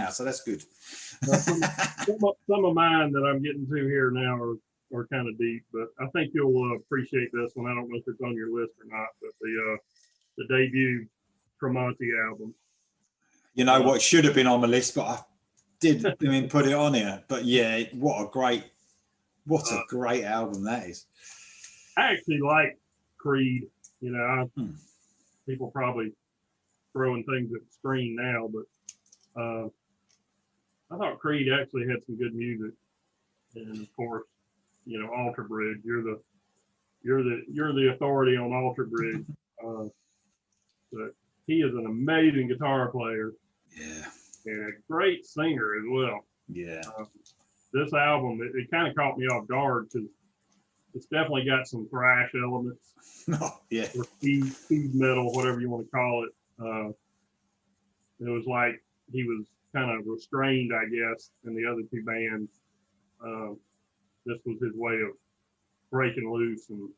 now, so that's good. Some of mine that I'm getting to here now are kind of deep, but I think you'll appreciate this one. I don't know if it's on your list or not, but the debut Tremonti album. You know what, it should have been on my list, but I didn't put it on here. But yeah, what a great album that is. I actually like Creed. You know, people probably throwing things at the screen now, but I thought Creed actually had some good music. And of course, you know, Alter Bridge. You're the authority on Alter Bridge. But he is an amazing guitar player. Yeah. And a great singer as well. Yeah. This album, it kind of caught me off guard because it's definitely got some thrash elements. Yeah. Or speed metal, whatever you want to call it. It was like he was kind of restrained, I guess, in the other two bands. This was his way of breaking loose and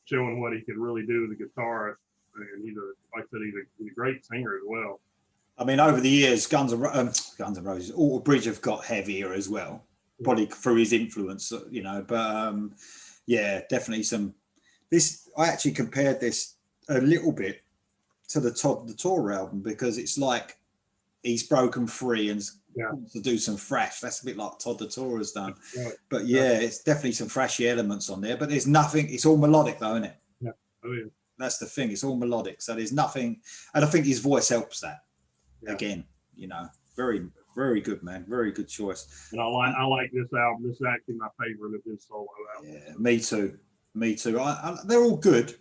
showing what he could really do as a guitarist. And like I said, he's a great singer as well. I mean, over the years, Guns N' Roses, Alter Bridge have got heavier as well, probably through his influence, you know. But yeah, definitely some. I actually compared this a little bit to the Todd the Tour album because it's like he's broken free and wants to do some thrash. That's a bit like Todd the Tour has done. Yeah. But yeah, it's definitely some thrashy elements on there. But there's nothing. It's all melodic, though, isn't it? Yeah. Oh yeah. That's the thing. It's all melodic, so there's nothing. And I think his voice helps that. Yeah. Again, you know, very, very good, man. Very good choice. And I like this album. This is actually my favorite of his solo album. Yeah, me too. They're all good,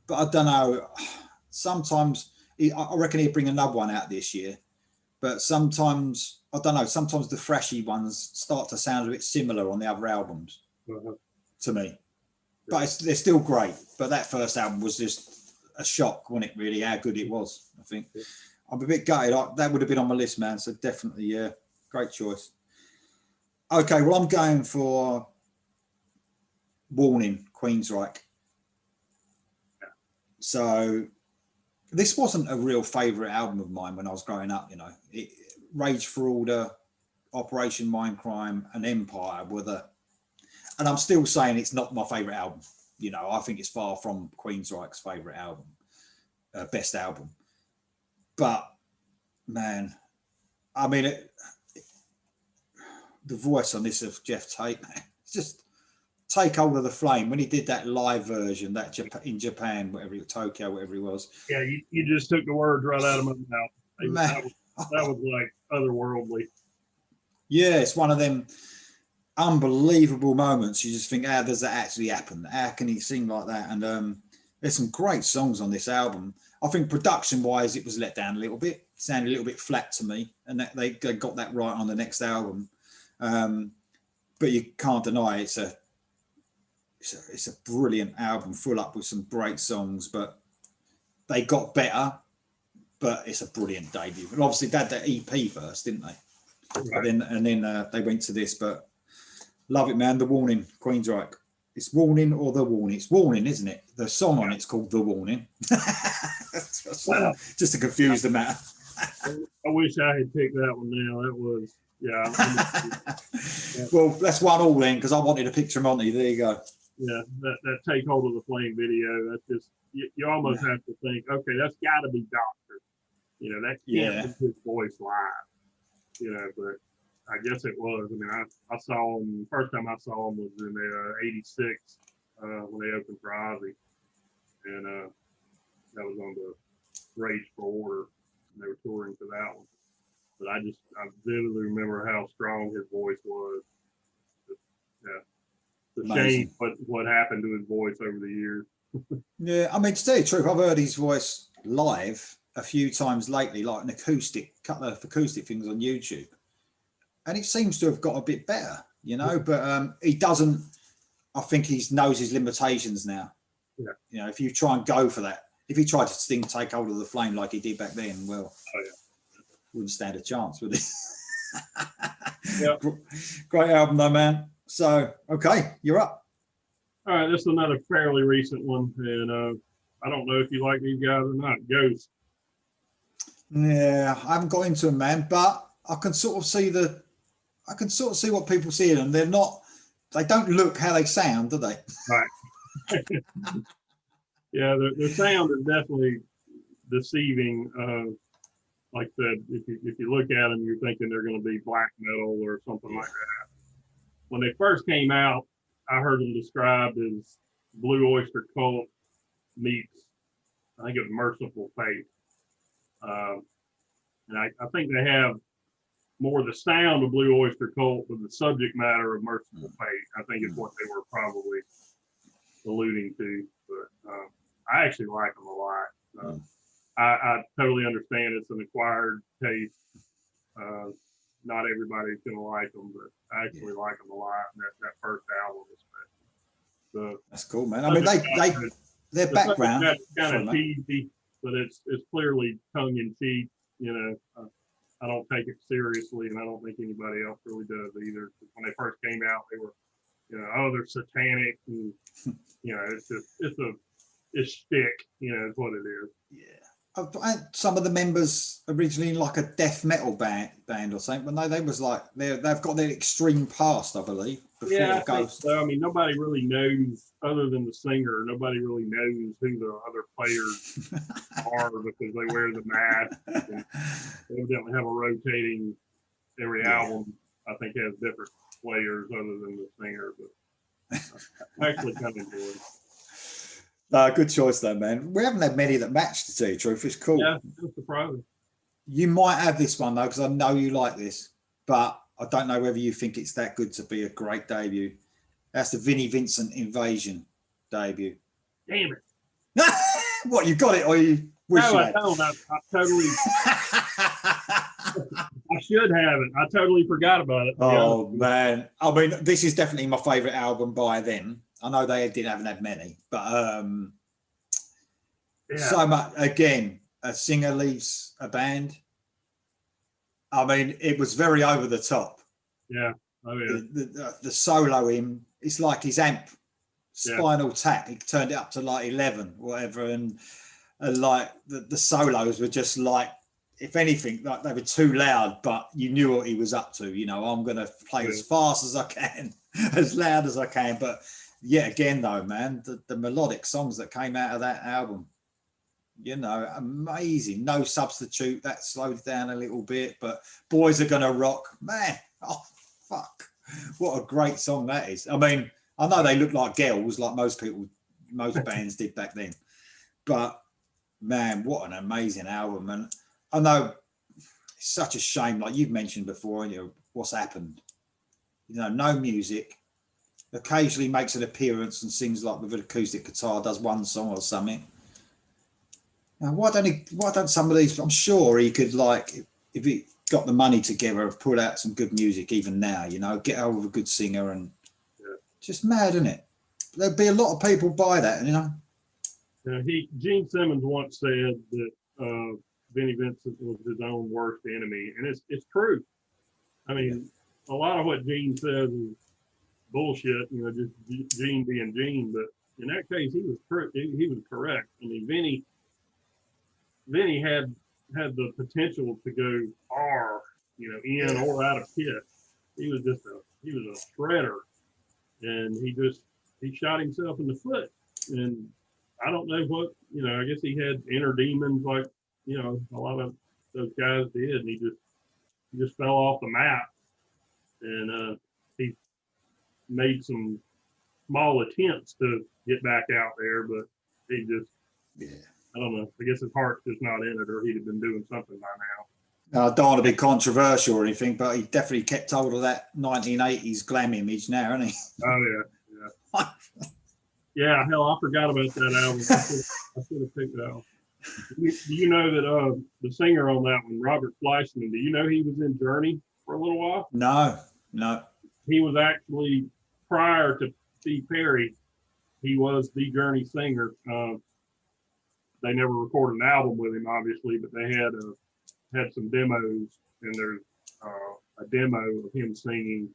but I don't know. Sometimes I reckon he'd bring another one out this year, but sometimes I don't know. Sometimes the thrashy ones start to sound a bit similar on the other albums to me. But they're still great. But that first album was just a shock, wasn't it, really, how good it was, I think. I'm a bit gutted. That would have been on my list, man. So definitely, yeah, great choice. Okay, well, I'm going for Warning, Queensryche. So this wasn't a real favourite album of mine when I was growing up, you know. Rage for Order, Operation Mindcrime, and Empire were and I'm still saying it's not my favourite album. You know, I think it's far from Queensryche's favourite album, best album. But, man, I mean, the voice on this of Jeff Tate, man, just take hold of the flame. When he did that live version, in Japan, Tokyo, whatever it was. Yeah, you just took the words right out of my mouth. That was like otherworldly. Yeah, it's one of them unbelievable moments. You just think, how does that actually happen? How can he sing like that? And there's some great songs on this album. I think production wise it was let down a little bit. It sounded a little bit flat to me, and they got that right on the next album. But you can't deny it's a brilliant album, full up with some great songs, but they got better. But it's a brilliant debut. And obviously they had that EP first, didn't they? Right. And then they went to this, but love it, man. The Warning, Queensryche. It's Warning or The Warning. It's Warning, isn't it? The song on it's called The Warning. Just to confuse the matter. I wish I had picked that one now. That was, Well, that's 1-1 then, because I wanted to pick Tremonti. There you go. Yeah, that Take Hold of the Flame video, that's just, you almost have to think, okay, that's got to be Doctor. You know, that can't be his voice live. You know, but I guess it was. I mean, I saw him, first time I saw him was in '86 when they opened for Ozzy. And that was on the Rage for Order. And they were touring for that one. But I vividly remember how strong his voice was. It's a shame what happened to his voice over the years. Yeah, I mean, to tell you the truth, I've heard his voice live a few times lately, like couple of acoustic things on YouTube. And it seems to have got a bit better, you know, but he doesn't, I think he knows his limitations now. Yeah. You know, if you try and go for that, if he tried to sing Take Hold of the Flame like he did back then, well, wouldn't stand a chance, would he? Yeah. Great album though, man. So, okay, you're up. All right, this is another fairly recent one. And I don't know if you like these guys or not. Ghost. Yeah, I haven't got into them, man, but I can sort of see what people see in them. They don't look how they sound, do they? Right. Yeah, the sound is definitely deceiving. Like I said, if you look at them, you're thinking they're going to be black metal or something like that. When they first came out, I heard them described as Blue Oyster Cult meets, I think it was Merciful Fate. And I think they have more the sound of Blue Oyster Cult with the subject matter of Merciful Fate. I think it's what they were probably alluding to. But I actually like them a lot. I totally understand it's an acquired taste. Not everybody's going to like them, but I actually like them a lot. And that first album, especially. That's cool, man. I mean, their background is kind of cheesy, but it's clearly tongue in cheek. You know, I don't take it seriously, and I don't think anybody else really does either. When they first came out, they were, you know, oh, they're satanic, and you know, it's shtick. You know, is what it is. Yeah. Some of the members originally in like a death metal band or something, but no, they was like they've got their extreme past, I believe. Yeah, so. I mean, nobody really knows other than the singer. Nobody really knows who the other players are because they wear the mask. And they evidently have a rotating every album. I think has different players other than the singer, but I actually kind of enjoy it. Good choice though, man. We haven't had many that match, to tell you the truth. It's cool. Yeah, it's surprising. You might have this one though, because I know you like this, but I don't know whether you think it's that good to be a great debut. That's the Vinnie Vincent Invasion debut. Damn it. What, you got it or you wish you had? No, I totally I should have it. I totally forgot about it. Oh man. I mean, this is definitely my favourite album by them. I know they haven't had many, but so much. Again, a singer leaves a band. I mean, it was very over the top. Yeah. Oh yeah. The solo him, it's like his amp, Spinal Tap. He turned it up to like 11, whatever, and like the solos were just like, if anything, like they were too loud, but you knew what he was up to. You know, I'm gonna play as fast as I can, as loud as I can, but. Yeah, again though, man, the melodic songs that came out of that album, you know, amazing. No Substitute, that slowed down a little bit, but Boys Are Gonna Rock, man, oh fuck, what a great song that is. I mean, I know they look like girls, like most bands did back then, but man, what an amazing album. And I know it's such a shame, like you've mentioned before, you know, what's happened. You know, no music. Occasionally makes an appearance and sings like with an acoustic guitar, does one song or something. Now, why don't some of these, I'm sure he could, like, if he got the money together, put out some good music even now, you know, get hold of a good singer and just mad, isn't it? There'd be a lot of people buy that, you know. Gene Simmons once said that Vinnie Vincent was his own worst enemy, and it's true. I mean, a lot of what Gene says is bullshit, you know, just Gene being Gene. But in that case, he was correct. I mean, Vinnie had the potential to go far, you know, in or out of Kiss. He was a shredder, and he shot himself in the foot. And I don't know what, you know, I guess he had inner demons like, you know, a lot of those guys did, and he just fell off the map. And he made some small attempts to get back out there, but he just, I don't know. I guess his heart's just not in it, or he'd have been doing something by now. I don't want to be controversial or anything, but he definitely kept hold of that 1980s glam image now, hasn't he? Oh, yeah. Yeah, hell, I forgot about that album. I should have picked it out. Do you know that the singer on that one, Robert Fleischman, do you know he was in Journey for a little while? No. He was actually, prior to Steve Perry, he was the Journey singer. They never recorded an album with him, obviously, but they had some demos, and there's a demo of him singing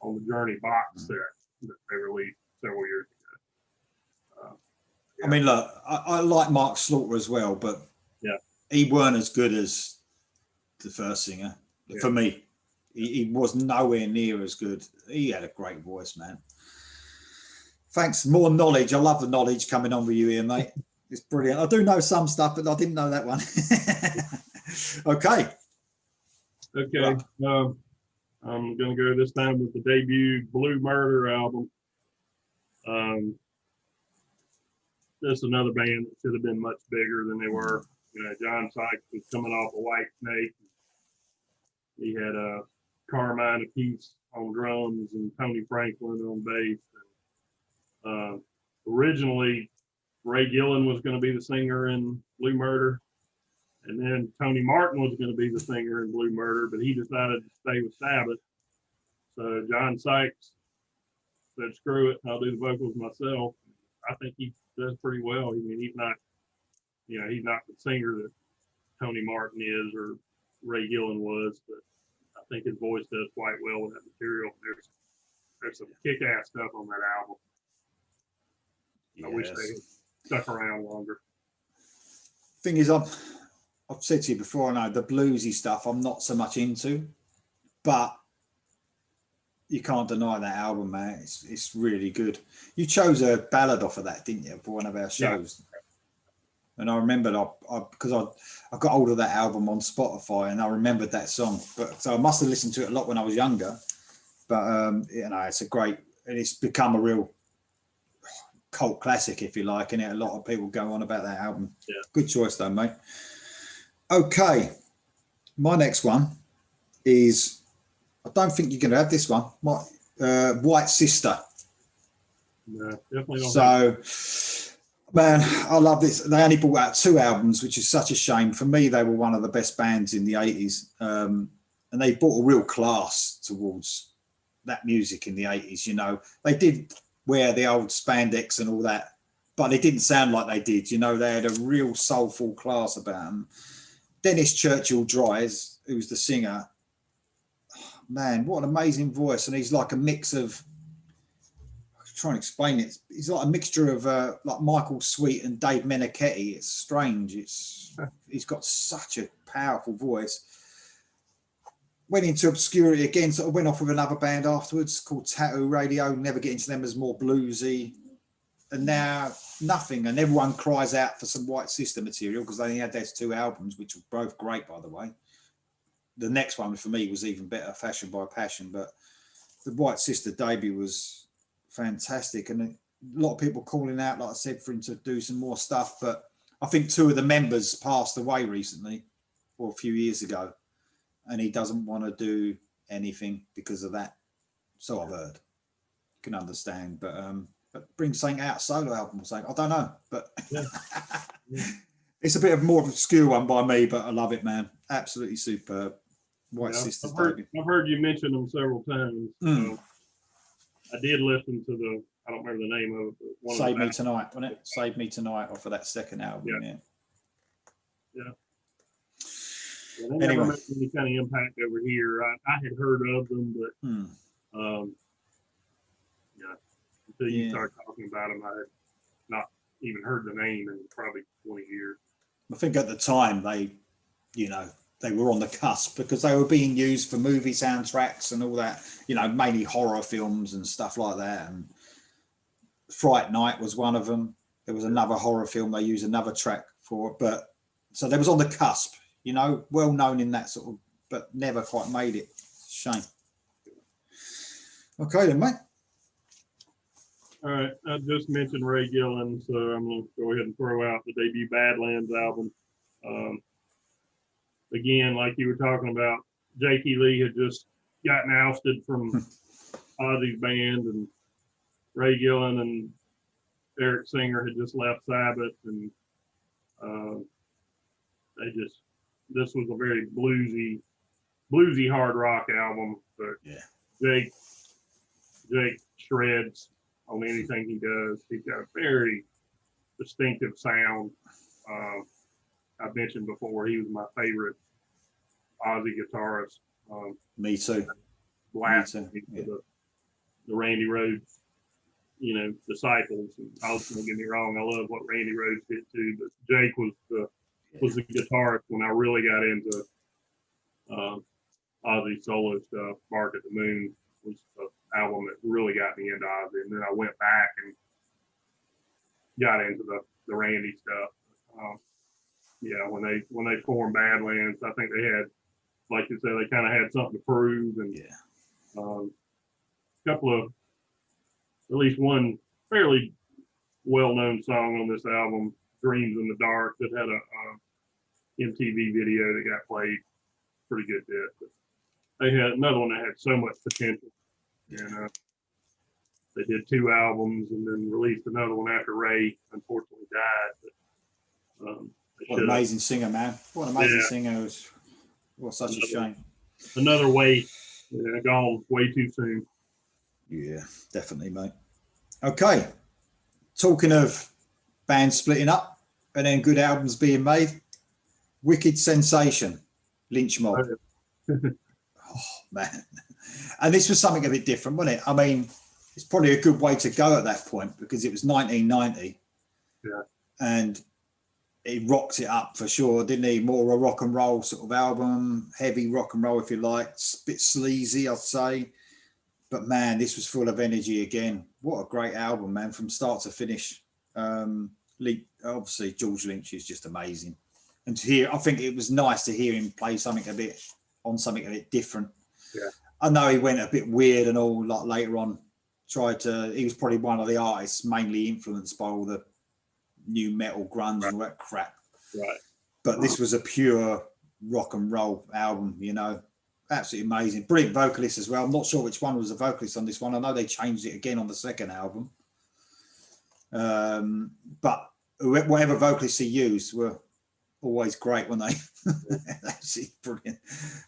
on the Journey box set that they released several years ago. I mean, look, I like Mark Cloer as well, but he weren't as good as the first singer for me. He was nowhere near as good. He had a great voice, man. Thanks. More knowledge. I love the knowledge coming on with you here, mate. It's brilliant. I do know some stuff, but I didn't know that one. Okay. Okay. I'm going to go this time with the debut Blue Murder album. This is another band that should have been much bigger than they were. John Sykes was coming off a White Snake. He had Carmine Appice on drums and Tony Franklin on bass. Originally, Ray Gillen was going to be the singer in Blue Murder. And then Tony Martin was going to be the singer in Blue Murder, but he decided to stay with Sabbath. So John Sykes said, screw it, I'll do the vocals myself. I think he does pretty well. I mean, he's not the singer that Tony Martin is or Ray Gillen was, but I think his voice does quite well with that material. There's some kick-ass stuff on that album. Yes. I wish they had stuck around longer. Thing is, I've said to you before, I know the bluesy stuff I'm not so much into, but you can't deny that album, man. It's really good. You chose a ballad off of that, didn't you, for one of our shows? Yeah. And I remembered because I got hold of that album on Spotify, and I remembered that song. But so I must have listened to it a lot when I was younger. But it's a great, and it's become a real cult classic, if you like, and a lot of people go on about that album. Yeah. Good choice, though, mate. Okay, my next one is, I don't think you're going to have this one. White Sister. No, definitely not. So, man, I love this. They only brought out 2 albums, which is such a shame. For me, they were one of the best bands in the 80s. And they brought a real class towards that music in the 80s. They did wear the old spandex and all that, but they didn't sound like they did. They had a real soulful class about them. Dennis Churchill Dries, who's the singer, man, what an amazing voice. And he's like a mix of, I'm trying to explain it. He's like a mixture of like Michael Sweet and Dave Meniketti. It's strange. He's got such a powerful voice. Went into obscurity again, sort of went off with another band afterwards called Tattoo Radio, never get into them as more bluesy. And now nothing. And everyone cries out for some White Sister material because they only had those 2 albums, which were both great, by the way. The next one for me was even better, Fashion by Passion. But the White Sister debut was fantastic. And a lot of people calling out, like I said, for him to do some more stuff. But I think 2 of the members passed away recently, or a few years ago. And he doesn't want to do anything because of that. So I've heard. You can understand. But bring something out, solo album or something. I don't know. But it's a bit of more of a obscure one by me, but I love it, man. Absolutely superb. White Sisters. I've heard you mention them several times. I did listen to I don't remember the name of it. Save Me Tonight, wasn't it? Save Me Tonight off of that second album. Yeah. They never made any kind of impact over here. I had heard of them, but until you start talking about them, I had not even heard the name in probably 20 years. I think at the time they were on the cusp because they were being used for movie soundtracks and all that, mainly horror films and stuff like that. And Fright Night was one of them. There was another horror film they used another track for, but so they was on the cusp. Well known in that sort of, but never quite made it. Shame. Okay then, mate. All right, I just mentioned Ray Gillen, so I'm going to go ahead and throw out the debut Badlands album. Again, like you were talking about, Jakey Lee had just gotten ousted from Ozzy's band, and Ray Gillen and Eric Singer had just left Sabbath, and this was a very bluesy hard rock album. But Jake shreds on anything he does. He's got a very distinctive sound. I've mentioned before he was my favorite Ozzy guitarist. Me too. Blasting the Randy Rhoads, disciples. And don't get me wrong, I love what Randy Rhoads did too, but Jake was was the guitarist when I really got into Ozzy solo stuff. Bark at the Moon was the album that really got me into Ozzy, and then I went back and got into the Randy stuff. Yeah, when they formed Badlands, I think they had, like you said, they kind of had something to prove, and a couple of, at least one fairly well-known song on this album, "Dreams in the Dark," that had a MTV video that got played pretty good bit. But they had another one that had so much potential, and they did 2 albums and then released another one after Ray unfortunately died. But, what an amazing singer, man! What an amazing singer! Was such a shame. Another way, gone way too soon. Yeah, definitely, mate. Okay, talking of bands splitting up and then good albums being made, Wicked Sensation, Lynch Mob. Oh, man. And this was something a bit different, wasn't it? I mean, it's probably a good way to go at that point because it was 1990. Yeah. And he rocked it up for sure, didn't he? More a rock and roll sort of album, heavy rock and roll, if you like, a bit sleazy, I'd say. But man, this was full of energy again. What a great album, man, from start to finish. Obviously, George Lynch is just amazing. And to hear, I think it was nice to hear him play something a bit different. Yeah. I know he went a bit weird and all, like later on, he was probably one of the artists mainly influenced by all the new metal grunge and all that crap. Right. But this was a pure rock and roll album, absolutely amazing. Brilliant vocalist as well. I'm not sure which one was the vocalist on this one. I know they changed it again on the second album. But whatever vocalists he used were always great, weren't they? Absolutely brilliant.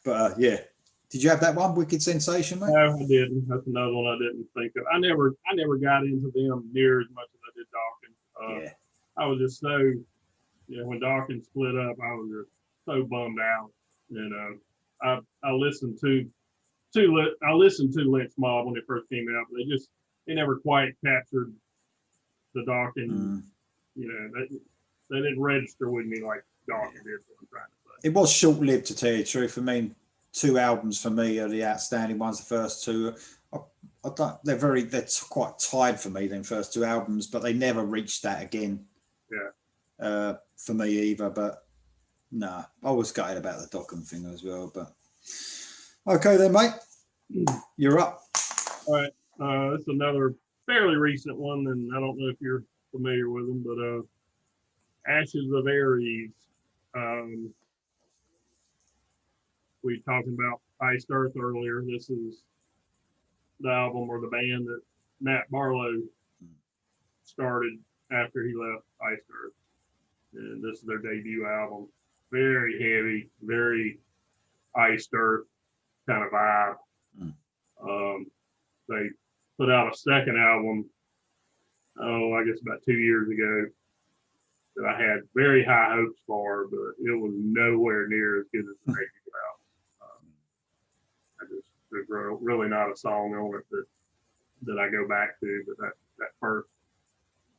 But yeah. Did you have that one, Wicked Sensation, mate? No, I didn't. That's another one I didn't think of. I never got into them near as much as I did Dawkins. I was just so, when Dawkins split up, I was just so bummed out. I listened to Lynch Mob when it first came out, but they never quite captured the Dawkins. They didn't register with me like Dawkins did. What I'm trying to say. It was short-lived, to tell you the truth. I mean, 2 albums for me are the outstanding ones. The first 2, they're quite tied for me. Them first 2 albums, but they never reached that again. Yeah. For me either. But no, I was gutted about the Dokken thing as well. But okay then, mate, you're up. All right. This is another fairly recent one, and I don't know if you're familiar with them, but Ashes of Aries. We talked about Iced Earth earlier. This is the album or the band that Matt Barlow started after he left Iced Earth. And this is their debut album. Very heavy, very Iced Earth kind of vibe. They put out a second album, I guess about 2 years ago, that I had very high hopes for, but it was nowhere near as good as the debut album. There's really not a song on it that I go back to, but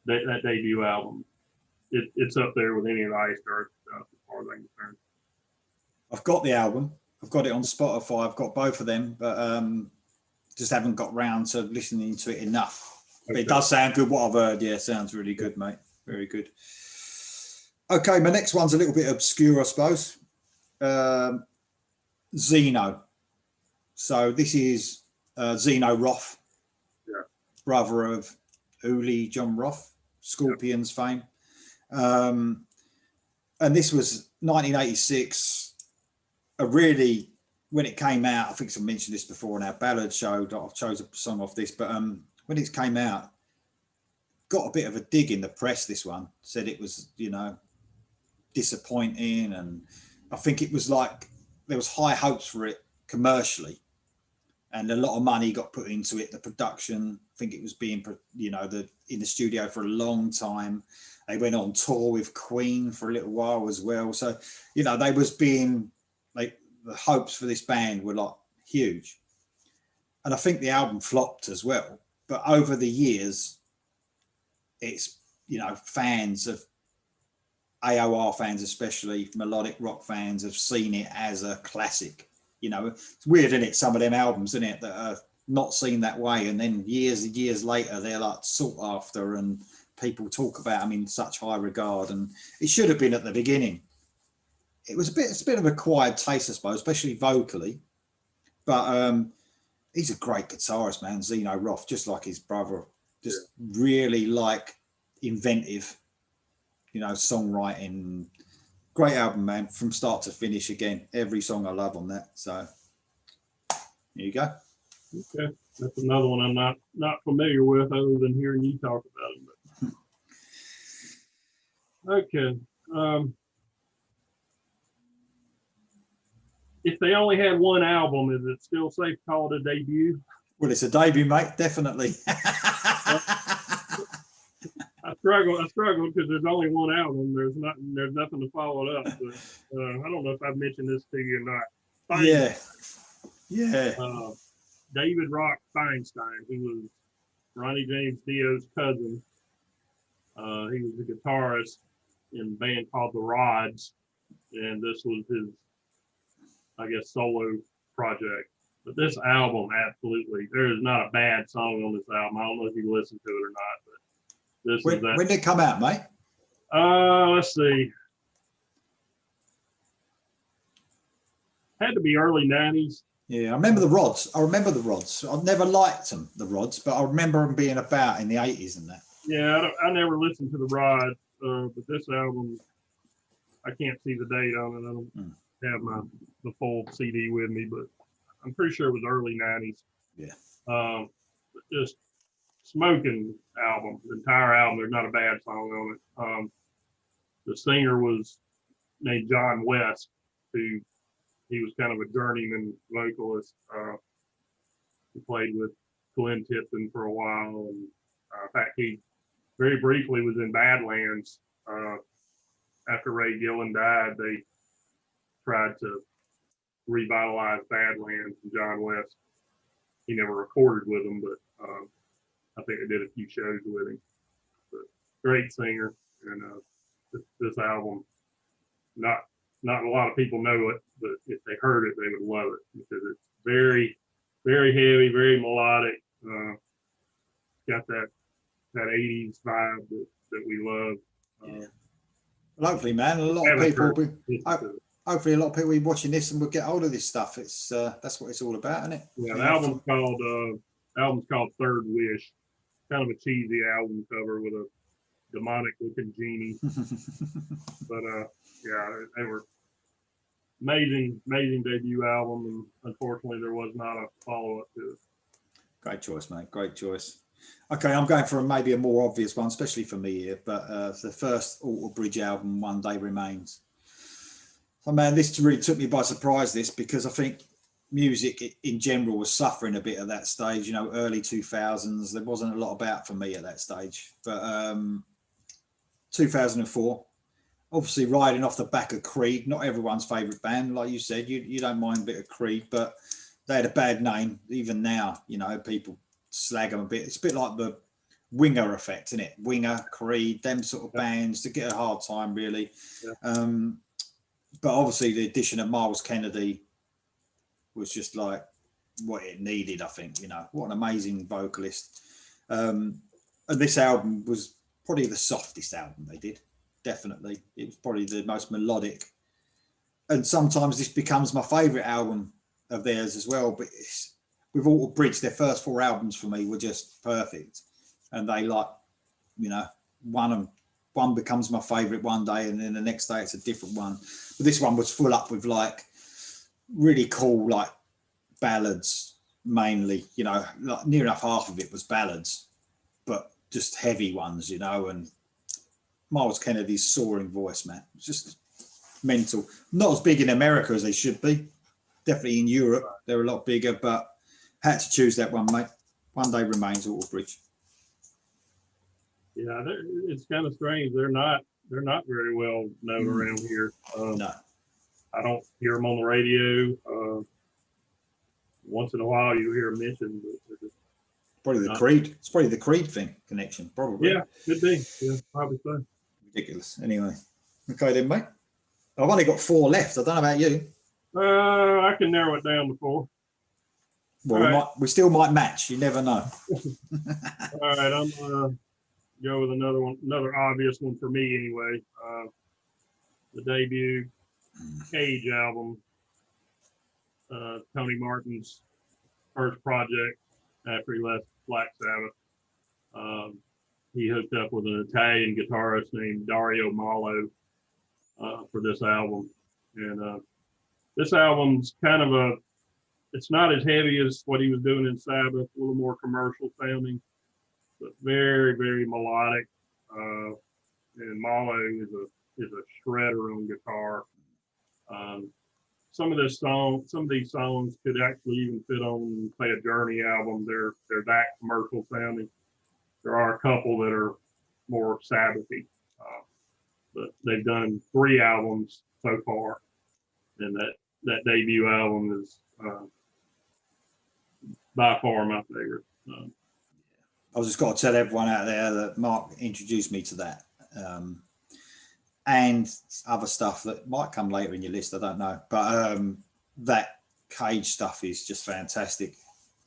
that debut album, it's up there with any of the Iced Earth stuff as far as I'm concerned. I've got the album. I've got it on Spotify. I've got both of them, but just haven't got round to listening to it enough. Okay. But it does sound good. What I've heard, yeah, sounds really good, mate. Very good. Okay, my next one's a little bit obscure, I suppose. Zeno. So this is Zeno Roth, brother of Uli John Roth, Scorpions fame. And this was 1986. When it came out, I think I mentioned this before in our ballad show, I chose a song off this, but when it came out, got a bit of a dig in the press, this one. Said it was, disappointing, and I think it was like there was high hopes for it commercially, and a lot of money got put into it. The production, I think it was being, in the studio for a long time. They went on tour with Queen for a little while as well. So, they was being like, the hopes for this band were like huge. And I think the album flopped as well. But over the years, it's, fans have AOR fans, especially melodic rock fans, have seen it as a classic. You know, it's weird, isn't it? Some of them albums, isn't it, that are not seen that way, and then years and years later, they're like sought after, and people talk about them in such high regard. And it should have been at the beginning. It's a bit of a quiet taste, I suppose, especially vocally. But he's a great guitarist, man. Zeno Roth, just like his brother, just really like inventive, you know, songwriting. Great album, man, from start to finish. Again, every song I love on that. So here you go. Okay, that's another one I'm not familiar with, other than hearing you talk about it. But. Okay. If they only had one album, is it still safe to call it a debut? Well, it's a debut, mate. Definitely. I struggle because there's only one album. There's nothing to follow it up. But, I don't know if I've mentioned this to you or not. Yeah. David Rock Feinstein, who was Ronnie James Dio's cousin. He was a guitarist in a band called The Rods, and this was his, I guess, solo project. But this album, absolutely, there is not a bad song on this album. I don't know if you listened to it or not, but this is that. When did it come out, mate? Let's see. Had to be early 90s. Yeah, I remember the Rods. I've never liked them, the Rods, but I remember them being about in the 80s and that. Yeah, I never listened to the Rods, but this album, I can't see the date on it. I don't have the full CD with me, but I'm pretty sure it was early 90s. Yeah. Just smoking album. The entire album, there's not a bad song on it. The singer was named John West, who he was kind of a journeyman vocalist. He played with Glenn Tipton for a while, and in fact, he very briefly was in Badlands. After Ray Gillen died, they tried to revitalize Badlands, and John West, he never recorded with him, but I think they did a few shows with him. But great singer, and this album, not a lot of people know it, but if they heard it, they would love it, because it's very, very heavy, very melodic. Got that 80s vibe that we love. Well, hopefully, man, a lot of people will be watching this and will get hold of this stuff. It's that's what it's all about, isn't it? Yeah, the album's called Third Wish. Kind of a cheesy album cover with a demonic looking genie. But yeah, they were amazing debut album, and unfortunately there was not a follow-up to it. Great choice, mate. Great choice. Okay, I'm going for maybe a more obvious one, especially for me here, but the first Alter Bridge album, One Day Remains. So, man, this really took me by surprise, this, because I think music in general was suffering a bit at that stage, you know, early 2000s. There wasn't a lot about for me at that stage. But 2004, obviously riding off the back of Creed, not everyone's favourite band. Like you said, you don't mind a bit of Creed, but they had a bad name. Even now, you know, people slag them a bit. It's a bit like the Winger effect, isn't it? Winger, Creed, them sort of bands to get a hard time, really. Yeah. But obviously the addition of Miles Kennedy was just like what it needed, I think. You know, what an amazing vocalist. And this album was probably the softest album they did. Definitely. It was probably the most melodic. And sometimes this becomes my favourite album of theirs as well. But with Alter Bridge, their first 4 albums for me were just perfect. And they, like, you know, one becomes my favourite one day, and then the next day it's a different one. But this one was full up with like really cool like ballads mainly, you know, like near enough half of it was ballads, but just heavy ones, you know. And Miles Kennedy's soaring voice, man, it's just mental. Not as big in America as they should be. Definitely in Europe they're a lot bigger, but had to choose that one, mate. One Day Remains, Alter Bridge. Yeah, it's kind of strange. They're not very well known around here. No, I don't hear them on the radio. Once in a while, you hear them mentioned. But probably the Creed. It's probably the Creed thing connection. Probably. Yeah, could be. Yeah, probably so. Ridiculous. Anyway. Okay then, mate. I've only got 4 left. I don't know about you. I can narrow it down to 4. Well, we still might match. You never know. All right, I'm gonna go with another one, another obvious one for me anyway. The debut Cage album, Tony Martin's first project after he left Black Sabbath. He hooked up with an Italian guitarist named Dario Malo for this album, and this album's kind of it's not as heavy as what he was doing in Sabbath, a little more commercial sounding, but very, very melodic. And Malo is a shredder on guitar. Some of these songs could actually even fit on, say, a Journey album. They're that commercial sounding. There are a couple that are more Sabbathy, but they've done 3 albums so far, and that debut album is by far my favorite. I just got to tell everyone out there that Mark introduced me to that, and other stuff that might come later in your list. I don't know, but that Cage stuff is just fantastic,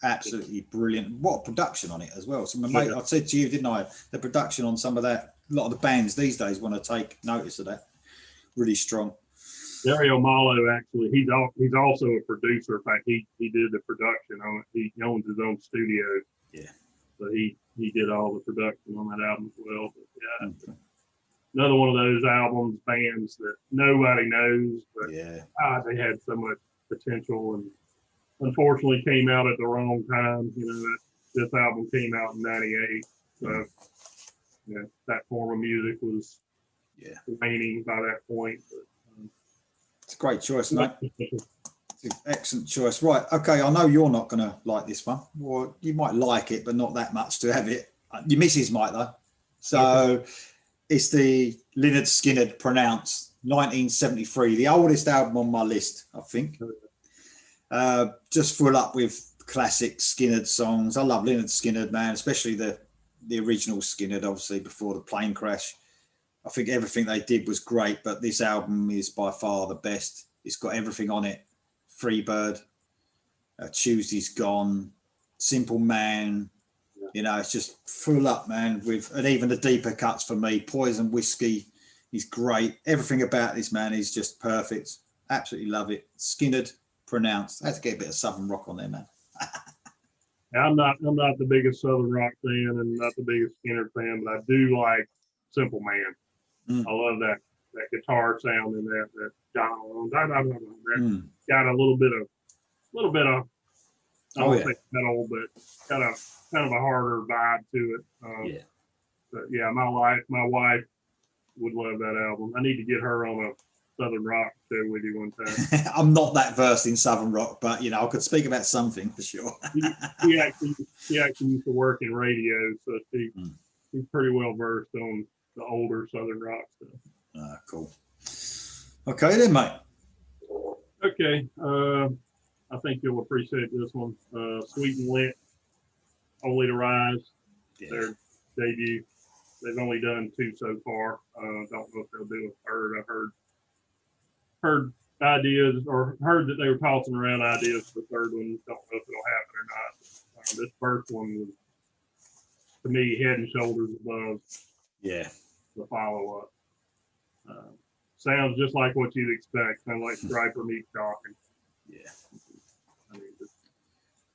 absolutely brilliant. What a production on it as well. So, mate, I said to you, didn't I? The production on some of that. A lot of the bands these days want to take notice of that. Really strong. Dario Malo, actually, he's also a producer. In fact, he did the production on it. He owns his own studio. Yeah. So he did all the production on that album as well. But yeah, okay. Another one of those bands that nobody knows, but they had so much potential, and unfortunately came out at the wrong time. You know, this album came out in '98, so that form of music was waning by that point. But, it's a great choice, mate. Excellent choice. Right. Okay. I know you're not going to like this one. Well, you might like it, but not that much to have it. Your missus might, though. So it's the Lynyrd Skynyrd Pronounced 1973, the oldest album on my list, I think. Just full up with classic Skynyrd songs. I love Lynyrd Skynyrd, man, especially the original Skynyrd, obviously, before the plane crash. I think everything they did was great, but this album is by far the best. It's got everything on it. Freebird, Tuesday's Gone, Simple Man. You know, it's just full up, man, and even the deeper cuts for me. Poison Whiskey is great. Everything about this, man, is just perfect. Absolutely love it. Skynyrd Pronounced. I had to get a bit of Southern rock on there, man. I'm not the biggest Southern rock fan and not the biggest Skynyrd fan, but I do like Simple Man. I love that guitar sound in that got a little bit of I don't think metal, but kind of a harder vibe to it. But yeah, my wife would love that album. I need to get her on a Southern rock show with you one time. I'm not that versed in Southern rock, but I could speak about something for sure. She actually used to work in radio, so she's pretty well versed on the older Southern rock stuff. Cool. Okay then, mate. Okay. I think you'll appreciate this one. Sweet and Lynch, Only to Rise, their debut. They've only done 2 so far. Don't know if they'll do a third. I've heard ideas, or heard that they were tossing around ideas for the third one. Don't know if it'll happen or not. This first one was, to me, head and shoulders above the follow-up. Sounds just like what you'd expect, kind of like Striper meets Dawkins.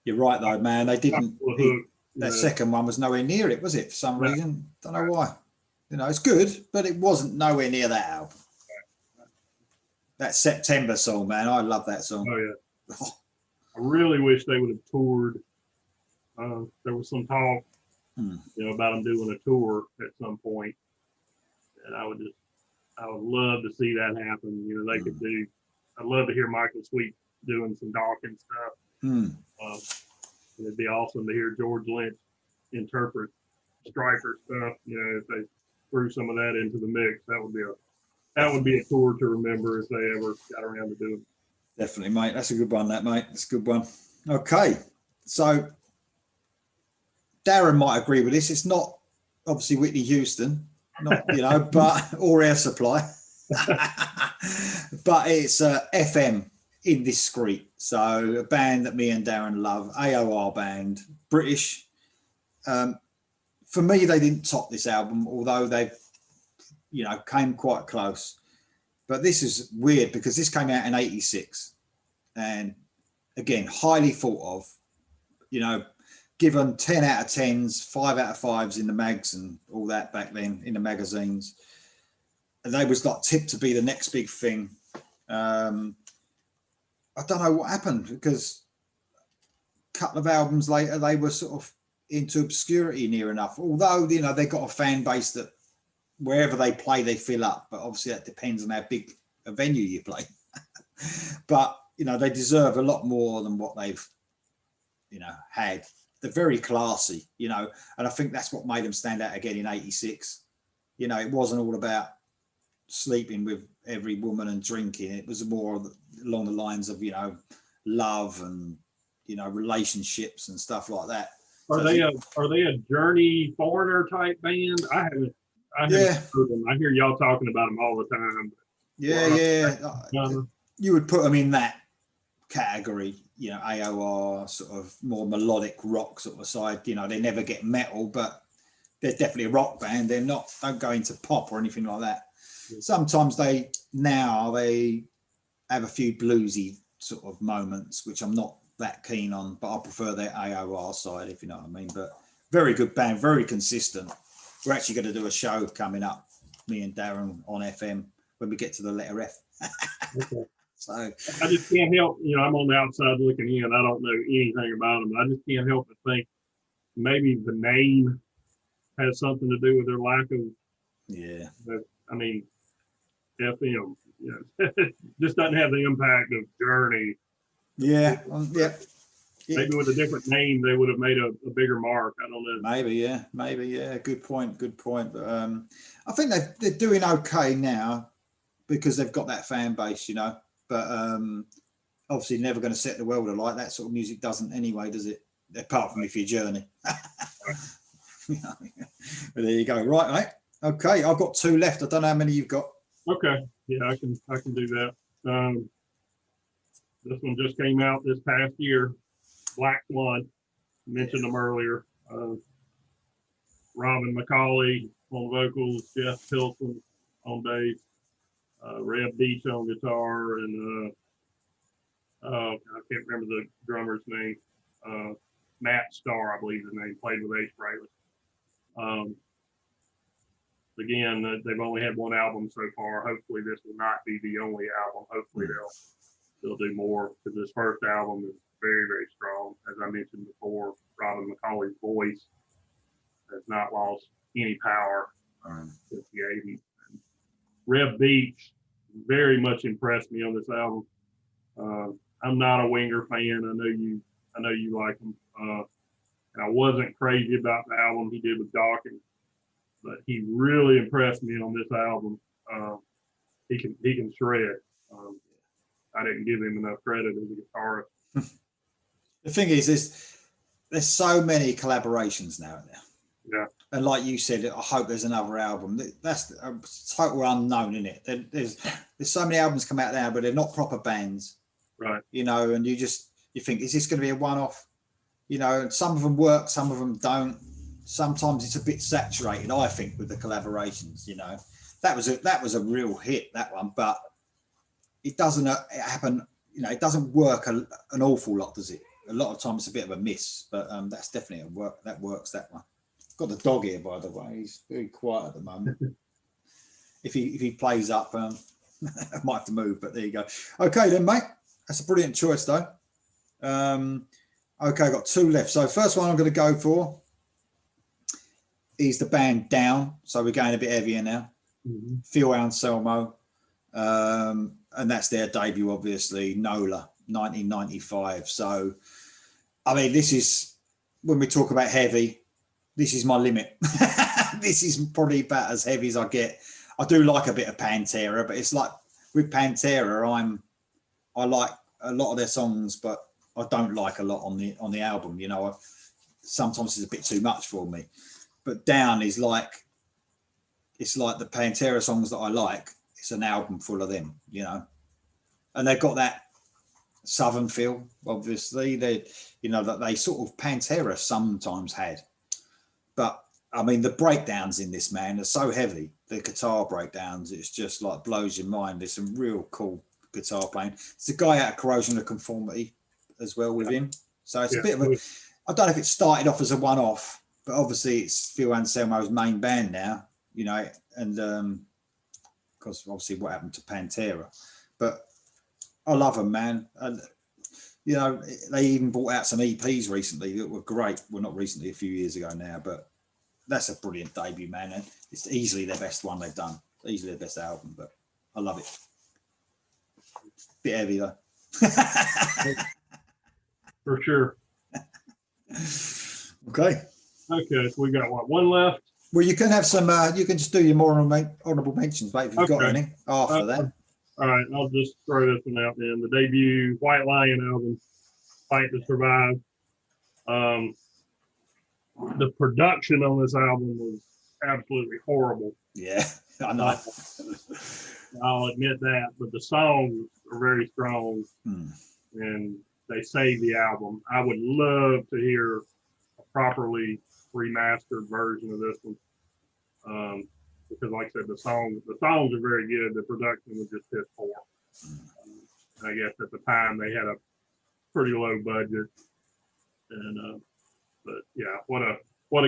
You're right, though, man. They didn't. That second one was nowhere near it, was it? For some reason, don't know why. It's good, but it wasn't nowhere near that album. That September song, man, I love that song. Oh yeah. I really wish they would have toured. There was some talk, about them doing a tour at some point, and I would love to see that happen. They could do. I'd love to hear Michael Sweet doing some Dawkins stuff. It'd be awesome to hear George Lynch interpret Striper stuff. If they threw some of that into the mix, that would be a tour to remember if they ever got around to doing it. Definitely, mate. That's a good one, mate. That's a good one. Okay, so Darren might agree with this. It's not obviously Whitney Houston, not but or Air Supply. But it's FM Indiscreet. So a band that me and Darren love, AOR band, British. For me, they didn't top this album, although they, came quite close. But this is weird because this came out in '86, and again, highly thought of. Given 10 out of 10s, 5 out of 5s in the mags and all that back then in the magazines. And they was like tipped to be the next big thing. I don't know what happened because a couple of albums later, they were sort of into obscurity near enough. Although, they got a fan base that wherever they play, they fill up. But obviously that depends on how big a venue you play. But, they deserve a lot more than what they've, had. They're very classy, and I think that's what made them stand out again in '86. It wasn't all about sleeping with every woman and drinking. It was more along the lines of, love and, relationships and stuff like that. Are they a Journey Foreigner type band? I haven't heard them. I hear y'all talking about them all the time. You would put them in that category, AOR, sort of more melodic rock sort of side. They never get metal, but they're definitely a rock band. Don't go into pop or anything like that. Sometimes they have a few bluesy sort of moments, which I'm not that keen on, but I prefer their AOR side, if you know what I mean. But very good band, very consistent. We're actually going to do a show coming up, me and Darren, on FM when we get to the letter F. Okay. So I just can't help, I'm on the outside looking in. I don't know anything about them. I just can't help but think maybe the name has something to do with their lack of, FM, just doesn't have the impact of Journey. Yeah. Maybe with a different name, they would have made a bigger mark. I don't know. Maybe, yeah. Good point. But I think they're doing okay now because they've got that fan base, But obviously never going to set the world alight. That sort of music doesn't anyway, does it? Apart from if you're Journey. But there you go. Right, mate. Okay, I've got 2 left. I don't know how many you've got. Okay. Yeah, I can do that. This one just came out this past year. Black Swan. Mentioned them earlier. Robin McCauley on vocals, Jeff Pilson on bass. Reb Beach on guitar, and I can't remember the drummer's name. Matt Starr, I believe his name, played with Ace Frehley. Again, they've only had one album so far. Hopefully, this will not be the only album. Hopefully, they'll do more, because this first album is very, very strong. As I mentioned before, Robin McCauley's voice has not lost any power since the 80s. Reb Beach very much impressed me on this album. I'm not a Winger fan. I know you like him. And I wasn't crazy about the album he did with Dawkins, but he really impressed me on this album. He can shred. I didn't give him enough credit as a guitarist. The thing is, there's so many collaborations now. Yeah. And like you said, I hope there's another album. That's a total unknown, isn't it? There's so many albums come out now, but they're not proper bands. Right. And you think, is this going to be a one-off? And some of them work, some of them don't. Sometimes it's a bit saturated, I think, with the collaborations. That was a real hit, that one, but it doesn't happen. It doesn't work an awful lot, does it? A lot of times it's a bit of a miss, but that's definitely that works, that one. Got the dog here, by the way. He's very quiet at the moment. If he plays up, I might have to move, but there you go. Okay then, mate. That's a brilliant choice, though. Okay, I've got 2 left. So first one I'm going to go for is the band Down. So we're going a bit heavier now. Mm-hmm. Phil Anselmo. And that's their debut, obviously, NOLA, 1995. So, I mean, this is, when we talk about heavy, this is my limit. This is probably about as heavy as I get. I do like a bit of Pantera, but it's like with Pantera, I like a lot of their songs, but I don't like a lot on the album. Sometimes it's a bit too much for me. But Down is like, it's like the Pantera songs that I like. it's an album full of them, you know, and they've got that southern feel. Obviously, they, you know, that they sort of Pantera sometimes had, but I mean, the breakdowns in this, man, are so heavy. The guitar breakdowns, it's just like blows your mind. There's some real cool guitar playing. It's a guy out of Corrosion of Conformity as well with him. So it's a bit of a, I don't know if it started off as a one-off, but obviously it's Phil Anselmo's main band now, you know, and because obviously what happened to Pantera. But I love them, man. And, you know, they even brought out some EPs recently that were great. Well, not recently, a few years ago now, but that's a brilliant debut, man. And it's easily their best one they've done. Easily their best album, but I love it. Bit heavy though. For sure. Okay. Okay, so we got what, one left? Well, you can have some, you can just do your more honourable mentions, mate, if you've got any after that. All right, I'll just throw this one out then. The debut White Lion album, Fight to Survive. The production on this album was absolutely horrible. Yeah, I know. I'll admit that, but the songs are very strong, and they save the album. I would love to hear a properly remastered version of this one, because, like I said, the songs are very good. The production was just piss poor. I guess at the time they had a pretty low budget, and but yeah, what a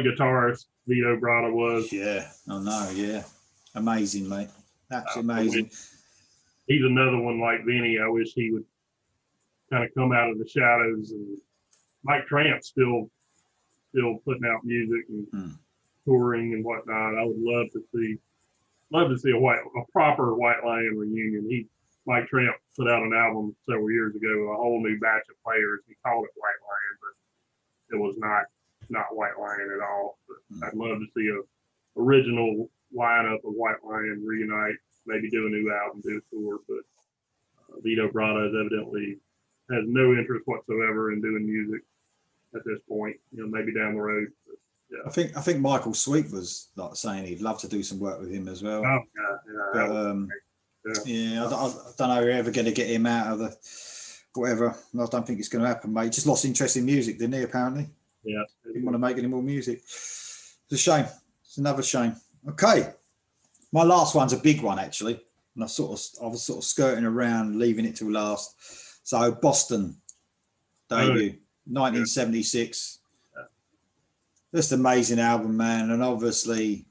guitarist Vito Bratta was. Yeah, I know. Yeah, amazing, mate. Absolutely amazing. He's another one like Vinnie. I wish he would kind of come out of the shadows. And Mike Tramp's still putting out music and touring and whatnot. I would love to see a proper White Lion reunion. Mike Tramp put out an album several years ago, a whole new batch of players. He called it White Lion, but it was not White Lion at all. But I'd love to see a original lineup of White Lion reunite, maybe do a new album, do a tour. But Vito Bratta evidently has no interest whatsoever in doing music at this point. You know, maybe down the road. But, yeah. I think Michael Sweet was like saying he'd love to do some work with him as well. Oh yeah. But I don't know if we're ever going to get him out of the whatever. I don't think it's going to happen, mate. He just lost interest in music, didn't he? Apparently. Yeah. Didn't want to make any more music. It's a shame. It's another shame. Okay. My last one's a big one, actually. And I was sort of skirting around, leaving it till last. So Boston debut, 1976. Yeah. Just amazing album, man. And obviously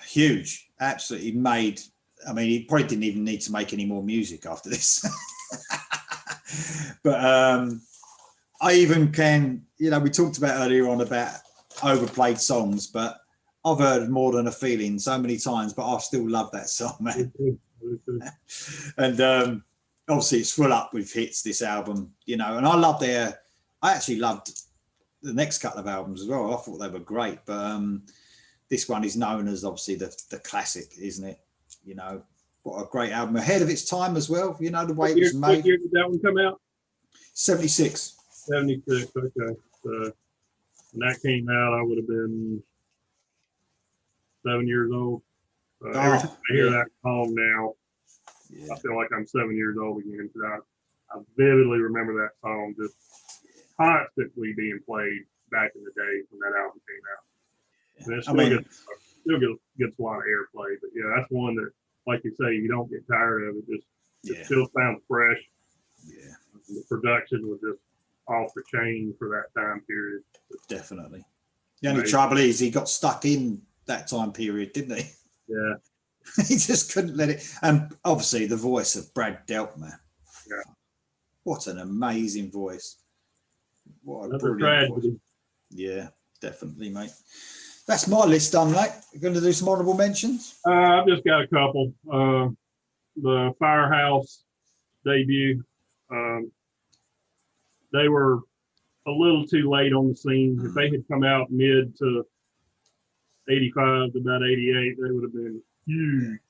huge, absolutely made. I mean, he probably didn't even need to make any more music after this. But I even can, you know, we talked about earlier on about overplayed songs, but I've heard More Than a Feeling so many times, but I still love that song, man. And obviously it's full up with hits, this album, you know, and I actually loved the next couple of albums as well. I thought they were great, but this one is known as obviously the classic, isn't it? You know, what a great album, ahead of its time as well, you know, the way it was made. What year did that one come out? 76. 76, okay. So when that came out, I would have been 7 years old. Every time I hear that song now, I feel like I'm 7 years old again. I vividly remember that song just constantly being played back in the day when that album came out. And it still gets a lot of airplay, but yeah, that's one that, like you say, you don't get tired of it. It still sounds fresh. Yeah, the production was just off the chain for that time period. Definitely. The only trouble is he got stuck in that time period, didn't he? Yeah. He just couldn't let it. And obviously the voice of Brad Delpman. Yeah. What an amazing voice. What a Another brilliant voice. Yeah, definitely, mate. That's my list done, mate. You're going to do some honorable mentions? I've just got a couple. The Firehouse debut. They were a little too late on the scene. If they had come out mid to 85 to about 88, they would have been huge.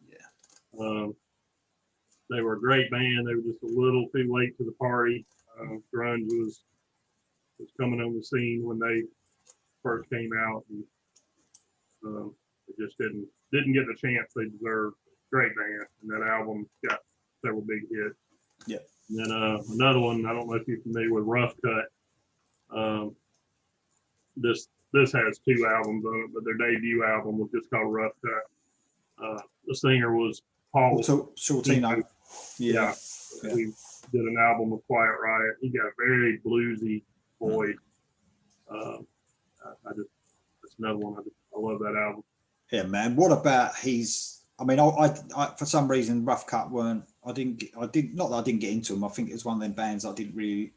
Yeah. They were a great band. They were just a little too late to the party. Grunge was coming on the scene when they first came out, and they just didn't get the chance they deserved. great band, and that album got several big hits. Yeah. And then another one, I don't know if you're familiar with Rough Cut. This has 2 albums on it, but their debut album was just called Rough Cut. The singer was Paul Sortino. Yeah. He did an album with Quiet Riot. He got a very bluesy voice. That's another one. I love that album. Yeah, man. What about I mean, I for some reason Rough Cut weren't. Not that I didn't get into them. I think it was one of them bands I didn't really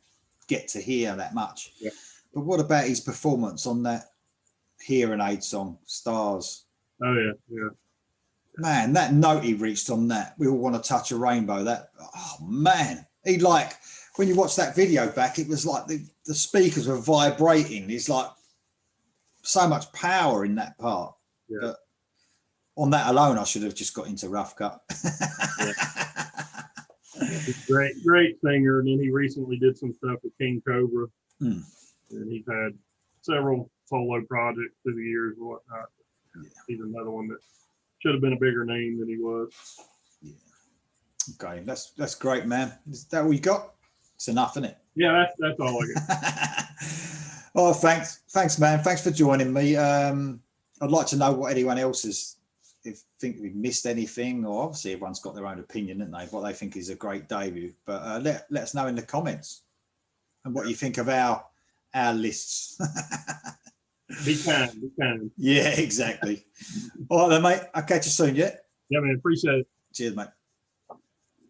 get to hear that much. Yeah. But what about his performance on that Hearing Aid song, Stars? Oh yeah. Man, that note he reached on that, We All Want to Touch a Rainbow. Oh man, when you watch that video back, it was like the speakers were vibrating. It's like so much power in that part. Yeah. But on that alone, I should have just got into Rough Cut. Great singer. And then he recently did some stuff with King Cobra. And he's had several solo projects through the years and whatnot. Yeah. He's another one that should have been a bigger name than he was. Yeah. Okay, that's great, man. Is that all you got? It's enough, isn't it? Yeah, that's all I got. Oh, thanks, man. Thanks for joining me. I'd like to know what anyone else think we've missed anything, or obviously everyone's got their own opinion, haven't they? What they think is a great debut. But let us know in the comments and what you think of our lists. Be kind. Yeah, exactly. All right then, mate. I'll catch you soon, yeah? Yeah, man. Appreciate it. Cheers, mate.